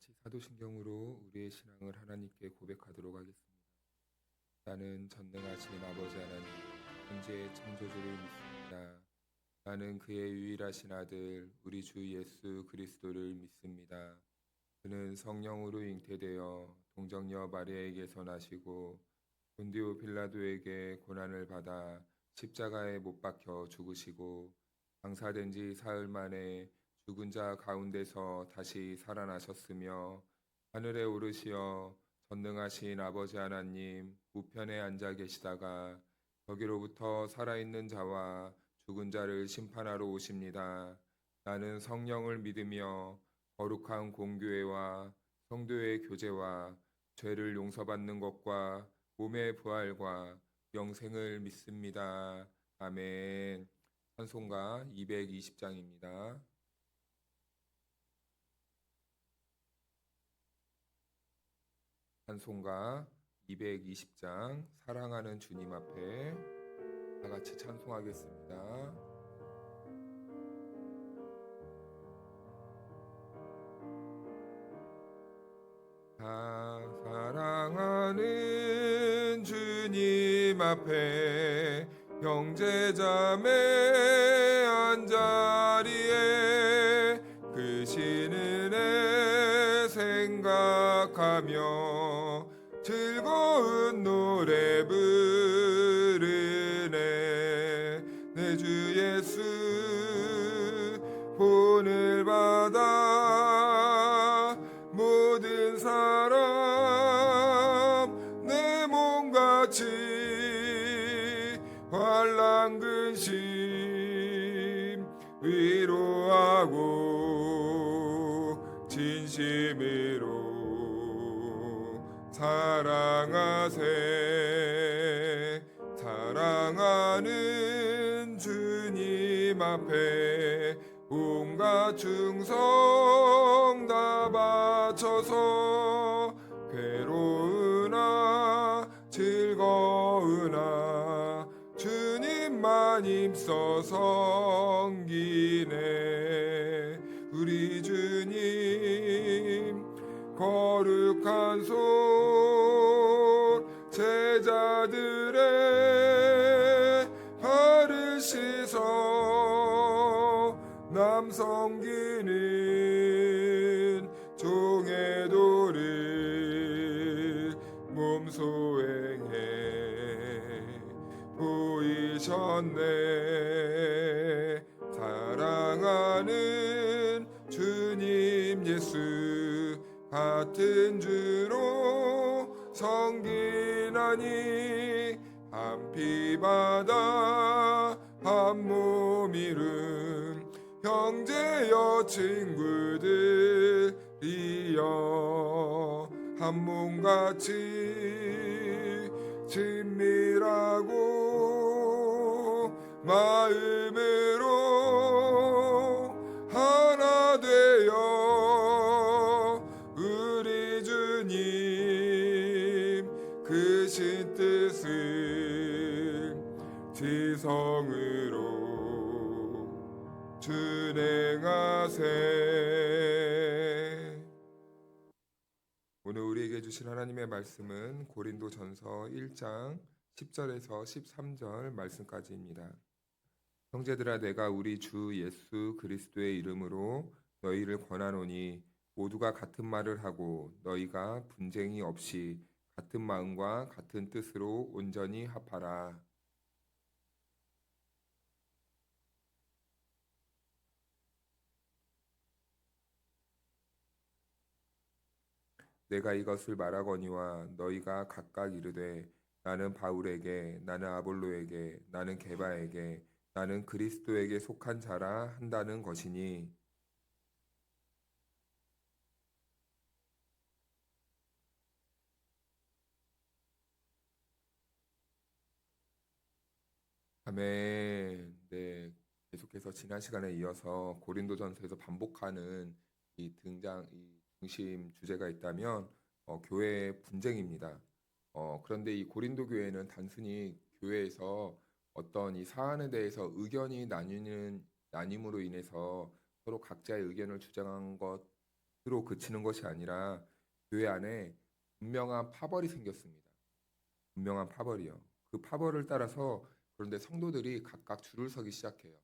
같이 사도신경으로 우리의 신앙을 하나님께 고백하도록 하겠습니다. 나는 전능하신 아버지 하나님, 현재의 창조주를 믿습니다. 나는 그의 유일하신 아들, 우리 주 예수 그리스도를 믿습니다. 그는 성령으로 잉태되어 동정녀 마리아에게서 나시고 본디오 빌라도에게 고난을 받아 십자가에 못 박혀 죽으시고 장사된 지 사흘 만에 죽은 자 가운데서 다시 살아나셨으며 하늘에 오르시어 전능하신 아버지 하나님 우편에 앉아 계시다가 거기로부터 살아있는 자와 죽은 자를 심판하러 오십니다. 나는 성령을 믿으며 거룩한 공교회와 성도의 교제와 죄를 용서받는 것과 몸의 부활과 영생을 믿습니다. 아멘. 찬송가 220장입니다. 찬송가 220장 사랑하는 주님 앞에 다 같이 찬송하겠습니다. 사랑하는 주님 앞에 형제자매 한자리에 그 신은혜 생각하며 즐거운 노래 부르네. 내 주 예수 본을 받아 모든 사람 내 몸같이 환난 근심 위로하고 진심으로 사랑하세. 사랑하는 주님 앞에 온갖 충성 다 바쳐서 괴로우나 즐거우나 주님만 힘써 섬기네. 우리 주님 거룩한 손 제자들의 발을 씻어 남 섬기는 종의 도를 몸소행해 보이셨네. 사랑하는 주님 예수 같은 주로 섬기나니 한 피 받아 한 몸 이룬 형제여 친구들이여 한 몸같이 친밀하고 마음으로 하나 되어 우리 주님 크신 뜻을 지성으로 준행하세. 오늘 우리에게 주신 하나님의 말씀은 고린도전서 1장 10절에서 13절 말씀까지입니다. 형제들아, 내가 우리 주 예수 그리스도의 이름으로 너희를 권하노니 모두가 같은 말을 하고 너희가 분쟁이 없이 같은 마음과 같은 뜻으로 온전히 합하라. 내가 이것을 말하거니와 너희가 각각 이르되 나는 바울에게, 나는 아볼로에게, 나는 게바에게, 나는 그리스도에게 속한 자라 한다는 것이니 아멘. 네, 계속해서 지난 시간에 이어서 고린도전서에서 반복하는 이 중심 주제가 있다면 교회의 분쟁입니다. 그런데 이 고린도 교회는 단순히 교회에서 어떤 이 사안에 대해서 의견이 나뉘는 나님으로 인해서 서로 각자의 의견을 주장한 것 로 그치는 것이 아니라 교회 안에 분명한 파벌이 생겼습니다. 분명한 파벌이요. 그 파벌을 따라서 그런데 성도들이 각각 줄을 서기 시작해요.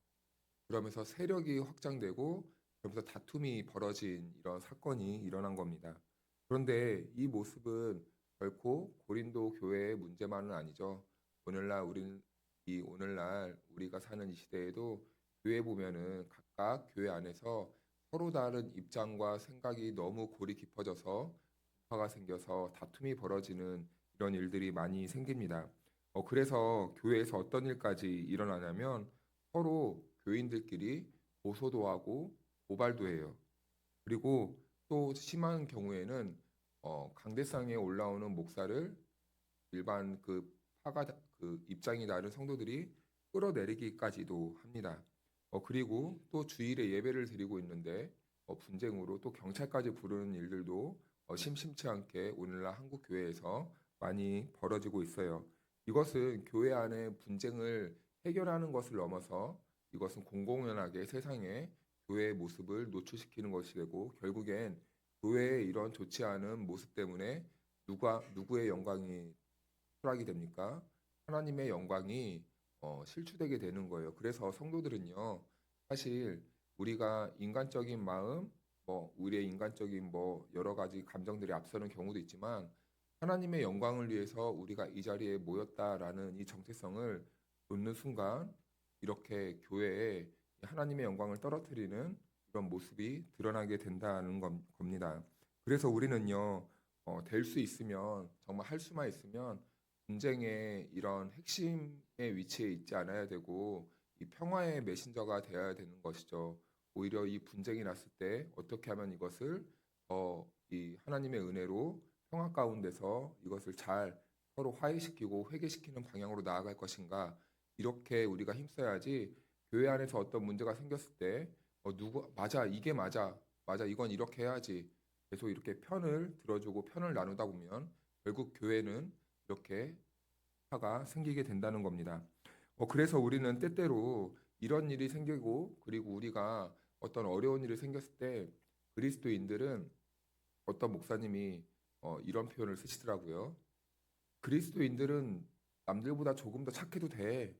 그러면서 세력이 확장되고 그러면서 다툼이 벌어진 이런 사건이 일어난 겁니다. 그런데 이 모습은 결코 고린도 교회의 문제만은 아니죠. 오늘날 우리가 사는 이 시대에도 교회 보면은 각각 교회 안에서 서로 다른 입장과 생각이 너무 골이 깊어져서 화가 생겨서 다툼이 벌어지는 이런 일들이 많이 생깁니다. 그래서 교회에서 어떤 일까지 일어나냐면 서로 교인들끼리 고소도 하고 고발도 해요. 그리고 또 심한 경우에는 강대상에 올라오는 목사를 일반 그 입장이 다른 성도들이 끌어내리기까지도 합니다. 그리고 또 주일에 예배를 드리고 있는데 분쟁으로 또 경찰까지 부르는 일들도 심심치 않게 오늘날 한국 교회에서 많이 벌어지고 있어요. 이것은 교회 안의 분쟁을 해결하는 것을 넘어서 이것은 공공연하게 세상에 교회의 모습을 노출시키는 것이 되고 결국엔 교회의 이런 좋지 않은 모습 때문에 누구의 영광이 추락이 됩니까? 하나님의 영광이 실추되게 되는 거예요. 그래서 성도들은요, 사실 우리가 인간적인 마음, 우리의 인간적인 여러 가지 감정들이 앞서는 경우도 있지만 하나님의 영광을 위해서 우리가 이 자리에 모였다라는 이 정체성을 놓는 순간 이렇게 교회에 하나님의 영광을 떨어뜨리는 이런 모습이 드러나게 된다는 겁니다. 그래서 우리는요, 될 수 있으면 정말 할 수만 있으면 분쟁의 이런 핵심의 위치에 있지 않아야 되고 이 평화의 메신저가 되어야 되는 것이죠. 오히려 이 분쟁이 났을 때 어떻게 하면 이것을 이 하나님의 은혜로 평화 가운데서 이것을 잘 서로 화해시키고 회개시키는 방향으로 나아갈 것인가 이렇게 우리가 힘써야지 교회 안에서 어떤 문제가 생겼을 때 누구 맞아 이게 맞아 이건 이렇게 해야지 계속 이렇게 편을 들어주고 편을 나누다 보면 결국 교회는 이렇게 화가 생기게 된다는 겁니다. 그래서 우리는 때때로 이런 일이 생기고 그리고 우리가 어떤 어려운 일이 생겼을 때 그리스도인들은 어떤 목사님이 이런 표현을 쓰시더라고요. 그리스도인들은 남들보다 조금 더 착해도 돼.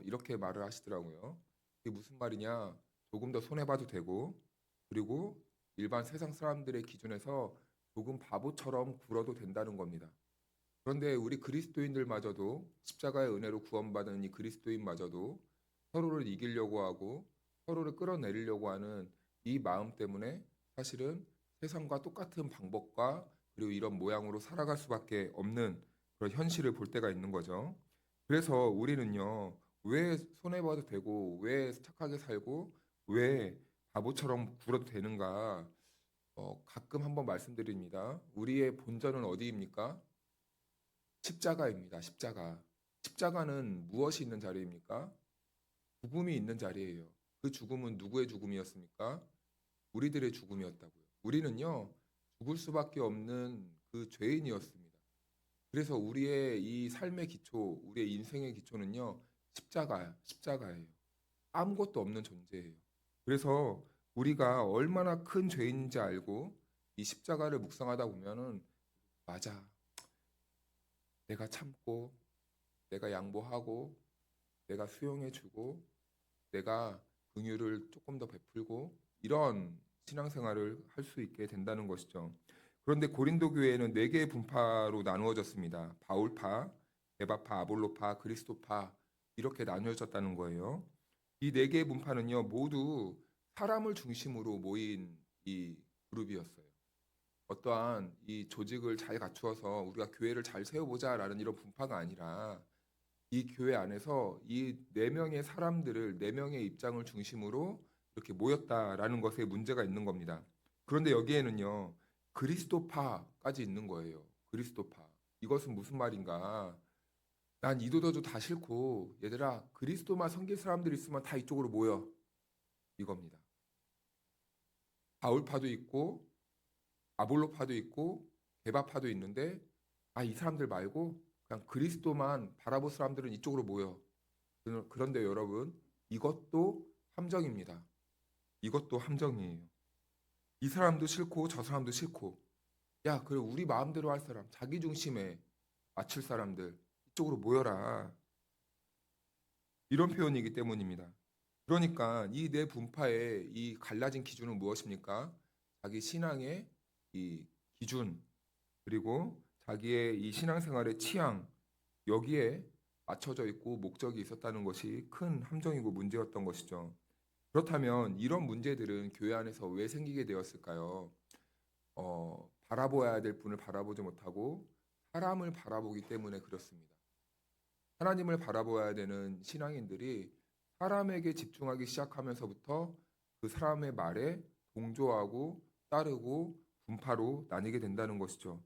이렇게 말을 하시더라고요. 이게 무슨 말이냐? 조금 더 손해봐도 되고 그리고 일반 세상 사람들의 기준에서 조금 바보처럼 굴어도 된다는 겁니다. 그런데 우리 그리스도인들마저도 십자가의 은혜로 구원받은 이 그리스도인마저도 서로를 이기려고 하고 서로를 끌어내리려고 하는 이 마음 때문에 사실은 세상과 똑같은 방법과 그리고 이런 모양으로 살아갈 수밖에 없는 그런 현실을 볼 때가 있는 거죠. 그래서 우리는요, 왜 손해봐도 되고, 왜 착하게 살고, 왜 바보처럼 굴어도 되는가? 가끔 한번 말씀드립니다. 우리의 본전은 어디입니까? 십자가입니다. 십자가. 십자가는 무엇이 있는 자리입니까? 죽음이 있는 자리예요. 그 죽음은 누구의 죽음이었습니까? 우리들의 죽음이었다고요. 우리는요, 죽을 수밖에 없는 그 죄인이었습니다. 그래서 우리의 이 삶의 기초, 우리의 인생의 기초는요, 십자가예요. 아무것도 없는 존재예요. 그래서 우리가 얼마나 큰 죄인인지 알고 이 십자가를 묵상하다 보면은 맞아. 내가 참고, 내가 양보하고, 내가 수용해주고, 내가 긍휼을 조금 더 베풀고 이런 신앙생활을 할 수 있게 된다는 것이죠. 그런데 고린도 교회는 네 개의 분파로 나누어졌습니다. 바울파, 에바파, 아볼로파, 그리스도파 이렇게 나누어졌다는 거예요. 이 네 개의 분파는요 모두 사람을 중심으로 모인 이 그룹이었어요. 어떠한 이 조직을 잘 갖추어서 우리가 교회를 잘 세워보자라는 이런 분파가 아니라 이 교회 안에서 이 네 명의 사람들을 네 명의 입장을 중심으로 이렇게 모였다라는 것에 문제가 있는 겁니다. 그런데 여기에는요 그리스도파까지 있는 거예요. 그리스도파. 이것은 무슨 말인가? 난 이도저도 다 싫고 얘들아 그리스도만 섬길 사람들 있으면 다 이쪽으로 모여 이겁니다. 바울파도 있고 아볼로파도 있고 게바파도 있는데 이 사람들 말고 그냥 그리스도만 바라볼 사람들은 이쪽으로 모여. 그런데 여러분 이것도 함정입니다. 이것도 함정이에요. 이 사람도 싫고 저 사람도 싫고, 야, 그래 우리 마음대로 할 사람, 자기 중심에 맞출 사람들 이쪽으로 모여라. 이런 표현이기 때문입니다. 그러니까 이 내 분파의 이 갈라진 기준은 무엇입니까? 자기 신앙의 이 기준, 그리고 자기의 이 신앙생활의 취향, 여기에 맞춰져 있고 목적이 있었다는 것이 큰 함정이고 문제였던 것이죠. 그렇다면 이런 문제들은 교회 안에서 왜 생기게 되었을까요? 바라보아야 될 분을 바라보지 못하고 사람을 바라보기 때문에 그렇습니다. 하나님을 바라보아야 되는 신앙인들이 사람에게 집중하기 시작하면서부터 그 사람의 말에 동조하고 따르고 분파로 나뉘게 된다는 것이죠.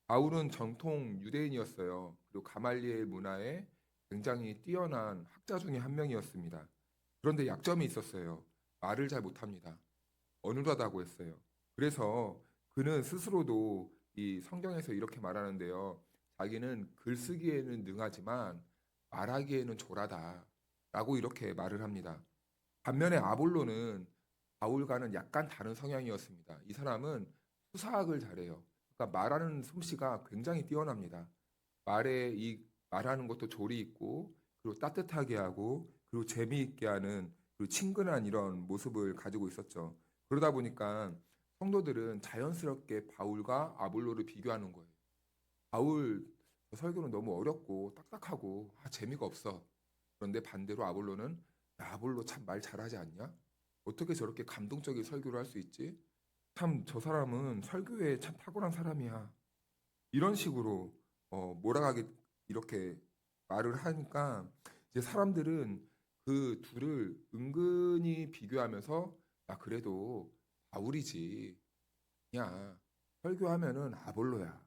바울은 전통 유대인이었어요. 그리고 가말리엘 문화에 굉장히 뛰어난 학자 중에 한 명이었습니다. 그런데 약점이 있었어요. 말을 잘 못합니다. 어눌하다고 했어요. 그래서 그는 스스로도 이 성경에서 이렇게 말하는데요. 자기는 글쓰기에는 능하지만 말하기에는 조라다라고 이렇게 말을 합니다. 반면에 아볼로는 바울과는 약간 다른 성향이었습니다. 이 사람은 수사학을 잘해요. 그러니까 말하는 솜씨가 굉장히 뛰어납니다. 말에 이 말하는 것도 조리 있고, 그리고 따뜻하게 하고, 그리고 재미있게 하는, 그리고 친근한 이런 모습을 가지고 있었죠. 그러다 보니까 성도들은 자연스럽게 바울과 아볼로를 비교하는 거예요. 바울 설교는 너무 어렵고 딱딱하고 재미가 없어. 그런데 반대로 아볼로는, 야, 아볼로 참 말 잘하지 않냐? 어떻게 저렇게 감동적인 설교를 할 수 있지? 참 저 사람은 설교에 참 탁월한 사람이야. 이런 식으로 몰아가게 이렇게 말을 하니까 이제 사람들은 그 둘을 은근히 비교하면서, 야, 그래도 바울이지. 야, 설교하면은 아볼로야.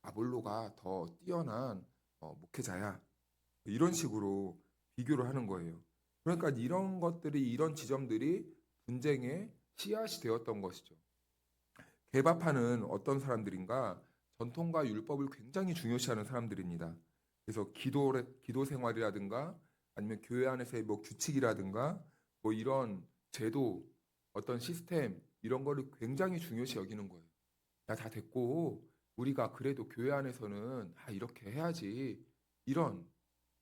아볼로가 더 뛰어난 목회자야. 이런 식으로 비교를 하는 거예요. 그러니까 이런 것들이, 이런 지점들이 분쟁의 씨앗이 되었던 것이죠. 개바파는 어떤 사람들인가? 전통과 율법을 굉장히 중요시하는 사람들입니다. 그래서 기도 생활이라든가 아니면 교회 안에서의 뭐 규칙이라든가 뭐 이런 제도, 어떤 시스템 이런 거를 굉장히 중요시 여기는 거예요. 야, 다 됐고 우리가 그래도 교회 안에서는 이렇게 해야지. 이런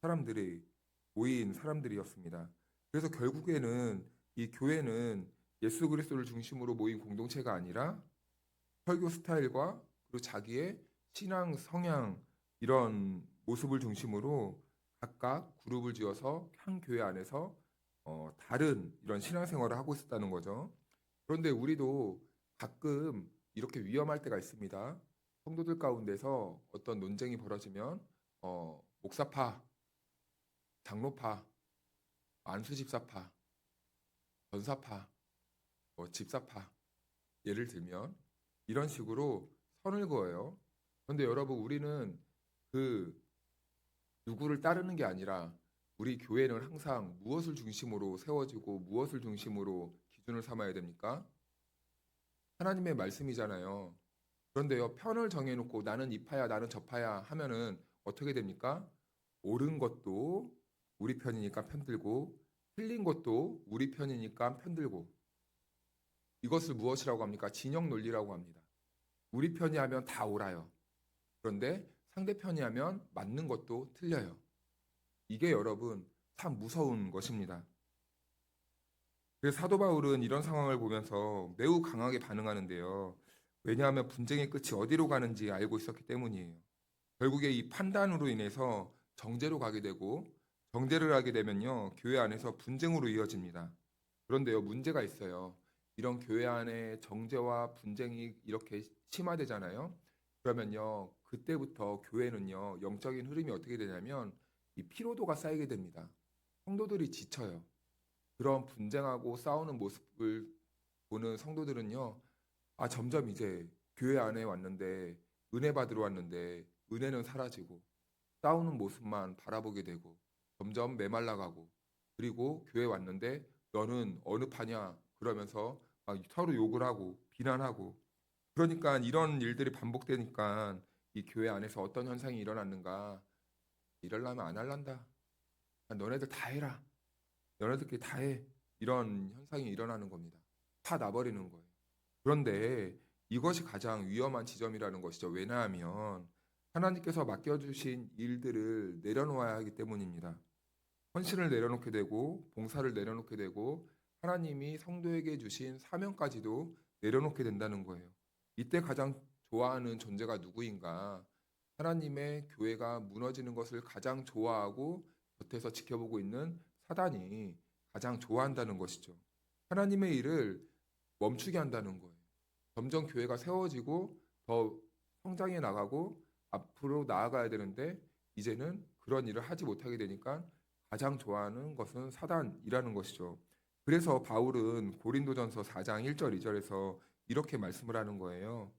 사람들이 모인 사람들이었습니다. 그래서 결국에는 이 교회는 예수 그리스도를 중심으로 모인 공동체가 아니라 설교 스타일과 그리고 자기의 신앙 성향 이런 모습을 중심으로 각각 그룹을 지어서 한 교회 안에서 다른 이런 신앙생활을 하고 있었다는 거죠. 그런데 우리도 가끔 이렇게 위험할 때가 있습니다. 성도들 가운데서 어떤 논쟁이 벌어지면 목사파, 장로파, 안수집사파, 전사파, 집사파 예를 들면 이런 식으로 선을 그어요. 그런데 여러분 우리는 그 누구를 따르는 게 아니라 우리 교회는 항상 무엇을 중심으로 세워지고 무엇을 중심으로 기준을 삼아야 됩니까? 하나님의 말씀이잖아요. 그런데요, 편을 정해놓고 나는 이 파야, 나는 저 파야 하면은 어떻게 됩니까? 옳은 것도 우리 편이니까 편들고, 틀린 것도 우리 편이니까 편들고, 이것을 무엇이라고 합니까? 진영 논리라고 합니다. 우리 편이 하면 다 옳아요. 그런데 상대편이 하면 맞는 것도 틀려요. 이게 여러분 참 무서운 것입니다. 그래서 사도 바울은 이런 상황을 보면서 매우 강하게 반응하는데요. 왜냐하면 분쟁의 끝이 어디로 가는지 알고 있었기 때문이에요. 결국에 이 판단으로 인해서 정죄로 가게 되고, 정죄를 하게 되면요, 교회 안에서 분쟁으로 이어집니다. 그런데요, 문제가 있어요. 이런 교회 안에 정죄와 분쟁이 이렇게 심화되잖아요. 그러면요, 그때부터 교회는요, 영적인 흐름이 어떻게 되냐면 이 피로도가 쌓이게 됩니다. 성도들이 지쳐요. 그런 분쟁하고 싸우는 모습을 보는 성도들은요, 점점 이제 교회 안에 왔는데, 은혜 받으러 왔는데, 은혜는 사라지고, 싸우는 모습만 바라보게 되고, 점점 메말라가고, 그리고 교회 왔는데, 너는 어느 파냐? 그러면서 막 서로 욕을 하고, 비난하고, 그러니까 이런 일들이 반복되니까 이 교회 안에서 어떤 현상이 일어났는가? 이럴라면 안 할란다. 너네들 다 해라. 너네들끼리 다 해. 이런 현상이 일어나는 겁니다. 다 나버리는 거예요. 그런데 이것이 가장 위험한 지점이라는 것이죠. 왜냐하면 하나님께서 맡겨주신 일들을 내려놓아야 하기 때문입니다. 헌신을 내려놓게 되고 봉사를 내려놓게 되고 하나님이 성도에게 주신 사명까지도 내려놓게 된다는 거예요. 이때 가장 좋아하는 존재가 누구인가? 하나님의 교회가 무너지는 것을 가장 좋아하고 곁에서 지켜보고 있는 사단이 가장 좋아한다는 것이죠. 하나님의 일을 멈추게 한다는 거예요. 점점 교회가 세워지고 더 성장해 나가고 앞으로 나아가야 되는데 이제는 그런 일을 하지 못하게 되니까 가장 좋아하는 것은 사단이라는 것이죠. 그래서 바울은 고린도전서 4장 1절 2절에서 이렇게 말씀을 하는 거예요.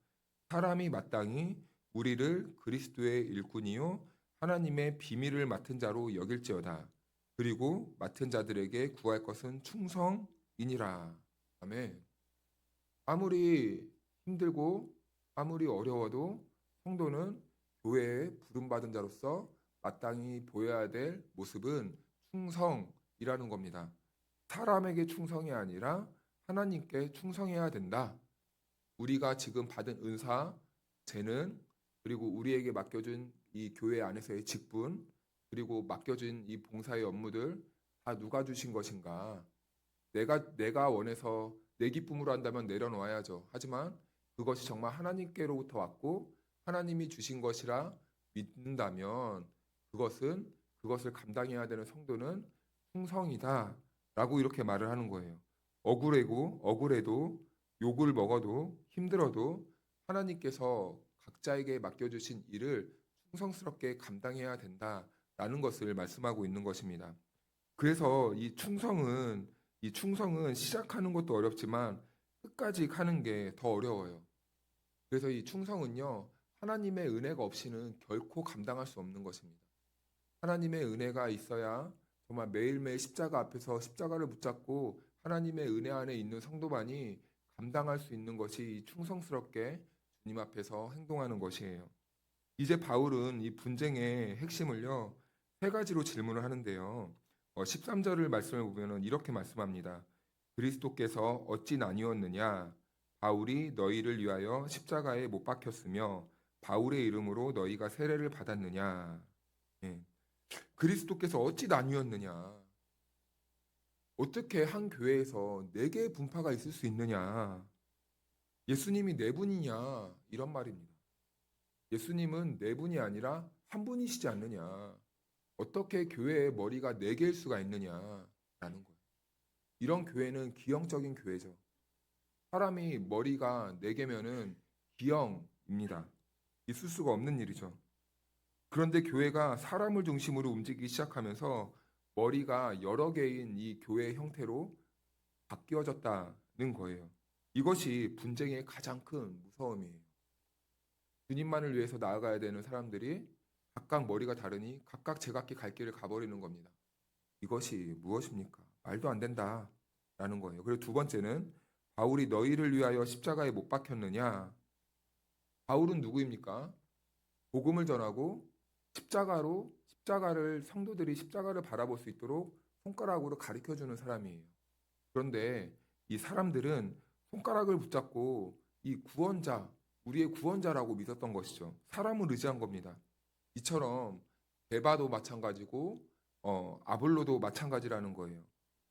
사람이 마땅히 우리를 그리스도의 일꾼이요 하나님의 비밀을 맡은 자로 여길지어다. 그리고 맡은 자들에게 구할 것은 충성이니라. 아멘. 아무리 힘들고 아무리 어려워도 성도는 교회에 부름받은 자로서 마땅히 보여야 될 모습은 충성이라는 겁니다. 사람에게 충성이 아니라 하나님께 충성해야 된다. 우리가 지금 받은 은사, 재능, 그리고 우리에게 맡겨준 이 교회 안에서의 직분, 그리고 맡겨진 이 봉사의 업무들 다 누가 주신 것인가? 내가 원해서 내 기쁨으로 한다면 내려놓아야죠. 하지만 그것이 정말 하나님께로부터 왔고 하나님이 주신 것이라 믿는다면 그것을 감당해야 되는 성도는 충성이다라고 이렇게 말을 하는 거예요. 억울해도 욕을 먹어도 힘들어도 하나님께서 각자에게 맡겨주신 일을 충성스럽게 감당해야 된다라는 것을 말씀하고 있는 것입니다. 그래서 이 충성은 시작하는 것도 어렵지만 끝까지 가는 게 더 어려워요. 그래서 이 충성은요, 하나님의 은혜가 없이는 결코 감당할 수 없는 것입니다. 하나님의 은혜가 있어야 정말 매일매일 십자가 앞에서 십자가를 붙잡고 하나님의 은혜 안에 있는 성도만이 감당할 수 있는 것이 이 충성스럽게 주님 앞에서 행동하는 것이에요. 이제 바울은 이 분쟁의 핵심을요, 세 가지로 질문을 하는데요. 13절을 말씀을 보면 이렇게 말씀합니다. 그리스도께서 어찌 나뉘었느냐? 바울이 너희를 위하여 십자가에 못 박혔으며 바울의 이름으로 너희가 세례를 받았느냐? 예. 그리스도께서 어찌 나뉘었느냐? 어떻게 한 교회에서 네 개의 분파가 있을 수 있느냐? 예수님이 네 분이냐? 이런 말입니다. 예수님은 네 분이 아니라 한 분이시지 않느냐? 어떻게 교회의 머리가 네 개일 수가 있느냐라는 거예요. 이런 교회는 기형적인 교회죠. 사람이 머리가 네 개면은 기형입니다. 있을 수가 없는 일이죠. 그런데 교회가 사람을 중심으로 움직이기 시작하면서 머리가 여러 개인 이 교회 형태로 바뀌어졌다는 거예요. 이것이 분쟁의 가장 큰 무서움이에요. 주님만을 위해서 나아가야 되는 사람들이 각각 머리가 다르니 각각 제각기 갈 길을 가버리는 겁니다. 이것이 무엇입니까? 말도 안 된다라는 거예요. 그리고 두 번째는 바울이 너희를 위하여 십자가에 못 박혔느냐? 바울은 누구입니까? 복음을 전하고 성도들이 십자가를 바라볼 수 있도록 손가락으로 가르쳐 주는 사람이에요. 그런데 이 사람들은 손가락을 붙잡고 이 구원자, 우리의 구원자라고 믿었던 것이죠. 사람을 의지한 겁니다. 이처럼 베바도 마찬가지고 아볼로도 마찬가지라는 거예요.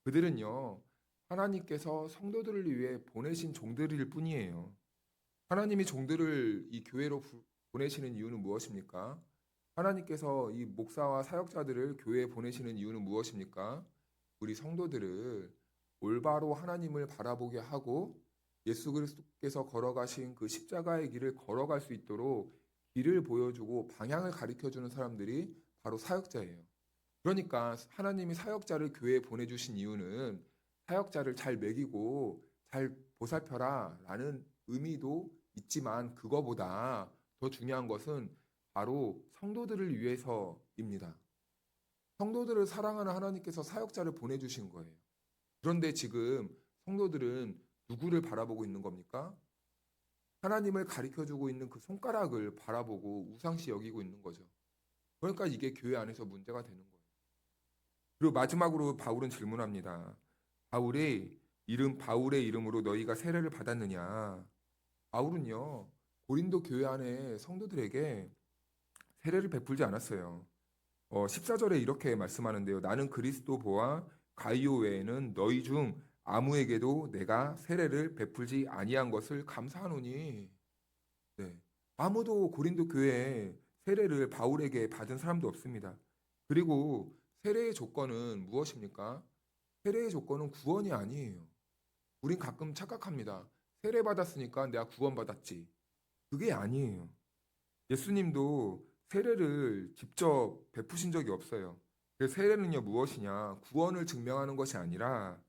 그들은요, 하나님께서 성도들을 위해 보내신 종들일 뿐이에요. 하나님이 종들을 이 교회로 보내시는 이유는 무엇입니까? 하나님께서 이 목사와 사역자들을 교회에 보내시는 이유는 무엇입니까? 우리 성도들을 올바로 하나님을 바라보게 하고 예수 그리스도께서 걸어가신 그 십자가의 길을 걸어갈 수 있도록 길을 보여주고 방향을 가르쳐주는 사람들이 바로 사역자예요. 그러니까 하나님이 사역자를 교회에 보내주신 이유는 사역자를 잘 먹이고 잘 보살펴라 라는 의미도 있지만 그거보다 더 중요한 것은 바로 성도들을 위해서입니다. 성도들을 사랑하는 하나님께서 사역자를 보내주신 거예요. 그런데 지금 성도들은 누구를 바라보고 있는 겁니까? 하나님을 가르쳐주고 있는 그 손가락을 바라보고 우상시 여기고 있는 거죠. 그러니까 이게 교회 안에서 문제가 되는 거예요. 그리고 마지막으로 바울은 질문합니다. 바울이 이름 바울의 이름으로 너희가 세례를 받았느냐? 바울은요, 고린도 교회 안에 성도들에게 세례를 베풀지 않았어요. 14절에 이렇게 말씀하는데요. 나는 그리스도보와 가이오 외에는 너희 중 아무에게도 내가 세례를 베풀지 아니한 것을 감사하노니. 네. 아무도 고린도 교회에 세례를 바울에게 받은 사람도 없습니다. 그리고 세례의 조건은 무엇입니까? 세례의 조건은 구원이 아니에요. 우린 가끔 착각합니다. 세례 받았으니까 내가 구원받았지. 그게 아니에요. 예수님도 세례를 직접 베푸신 적이 없어요. 그래서 세례는요, 무엇이냐? 구원을 증명하는 것이 아니라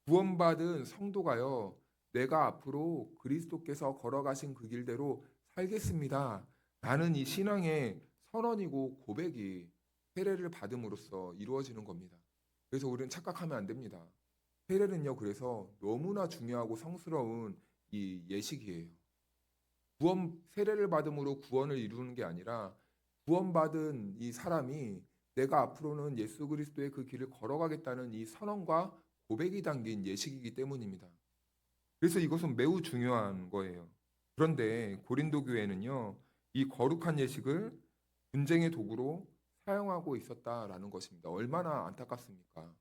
구원받은 성도가요, 내가 앞으로 그리스도께서 걸어가신 그 길대로 살겠습니다. 라는 이 신앙의 선언이고 고백이 세례를 받음으로써 이루어지는 겁니다. 그래서 우리는 착각하면 안 됩니다. 세례는요, 그래서 너무나 중요하고 성스러운 이 예식이에요. 세례를 받음으로 구원을 이루는 게 아니라 구원받은 이 사람이 내가 앞으로는 예수 그리스도의 그 길을 걸어가겠다는 이 선언과 고백이 담긴 예식이기 때문입니다. 그래서 이것은 매우 중요한 거예요. 그런데 고린도 교회는요, 이 거룩한 예식을 분쟁의 도구로 사용하고 있었다라는 것입니다. 얼마나 안타깝습니까?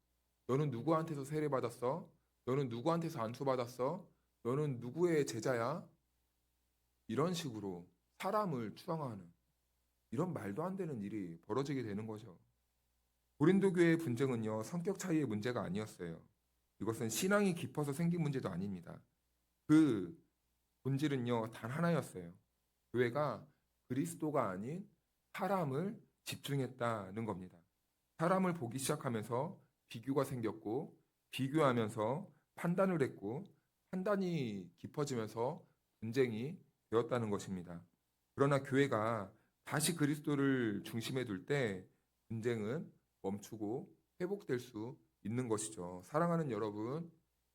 너는 누구한테서 세례 받았어? 너는 누구한테서 안수 받았어? 너는 누구의 제자야? 이런 식으로 사람을 추앙하는 이런 말도 안 되는 일이 벌어지게 되는 거죠. 고린도 교회의 분쟁은요, 성격 차이의 문제가 아니었어요. 이것은 신앙이 깊어서 생긴 문제도 아닙니다. 그 본질은요, 단 하나였어요. 교회가 그리스도가 아닌 사람을 집중했다는 겁니다. 사람을 보기 시작하면서 비교가 생겼고, 비교하면서 판단을 했고, 판단이 깊어지면서 분쟁이 되었다는 것입니다. 그러나 교회가 다시 그리스도를 중심에 둘 때 분쟁은 멈추고 회복될 수 있는 것이죠. 사랑하는 여러분,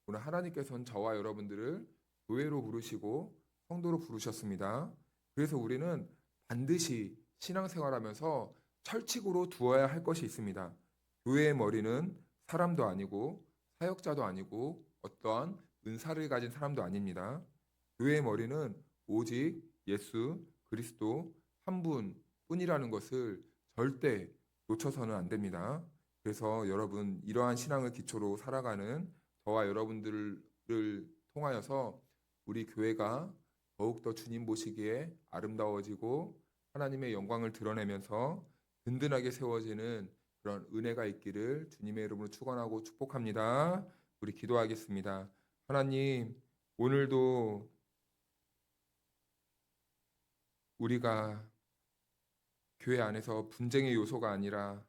오늘 하나님께서는 저와 여러분들을 교회로 부르시고 성도로 부르셨습니다. 그래서 우리는 반드시 신앙생활하면서 철칙으로 두어야 할 것이 있습니다. 교회의 머리는 사람도 아니고 사역자도 아니고 어떠한 은사를 가진 사람도 아닙니다. 교회의 머리는 오직 예수 그리스도 한 분뿐이라는 것을 절대 놓쳐서는 안 됩니다. 그래서 여러분, 이러한 신앙을 기초로 살아가는 저와 여러분들을 통하여서 우리 교회가 더욱더 주님 보시기에 아름다워지고 하나님의 영광을 드러내면서 든든하게 세워지는 그런 은혜가 있기를 주님의 이름으로 축원하고 축복합니다. 우리 기도하겠습니다. 하나님, 오늘도 우리가 교회 안에서 분쟁의 요소가 아니라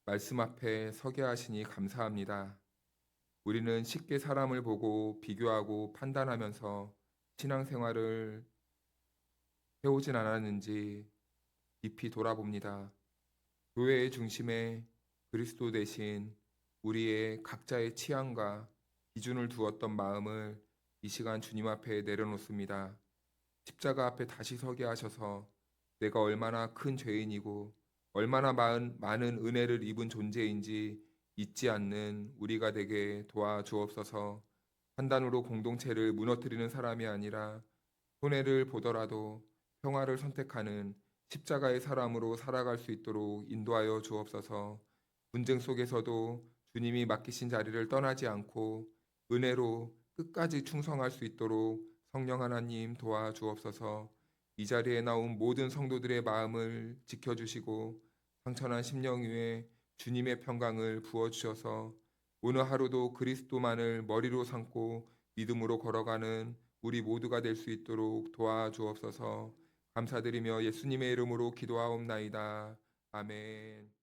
말씀 앞에 서게 하시니 감사합니다. 우리는 쉽게 사람을 보고 비교하고 판단하면서 신앙생활을 해오진 않았는지 깊이 돌아봅니다. 교회의 중심에 그리스도 대신 우리의 각자의 취향과 기준을 두었던 마음을 이 시간 주님 앞에 내려놓습니다. 십자가 앞에 다시 서게 하셔서 내가 얼마나 큰 죄인이고 얼마나 많은 은혜를 입은 존재인지 잊지 않는 우리가 되게 도와주옵소서. 판단으로 공동체를 무너뜨리는 사람이 아니라 손해를 보더라도 평화를 선택하는 십자가의 사람으로 살아갈 수 있도록 인도하여 주옵소서. 분쟁 속에서도 주님이 맡기신 자리를 떠나지 않고 은혜로 끝까지 충성할 수 있도록 성령 하나님 도와주옵소서. 이 자리에 나온 모든 성도들의 마음을 지켜주시고 상처난 심령 위에 주님의 평강을 부어주셔서 오늘 하루도 그리스도만을 머리로 삼고 믿음으로 걸어가는 우리 모두가 될 수 있도록 도와주옵소서. 감사드리며 예수님의 이름으로 기도하옵나이다. 아멘.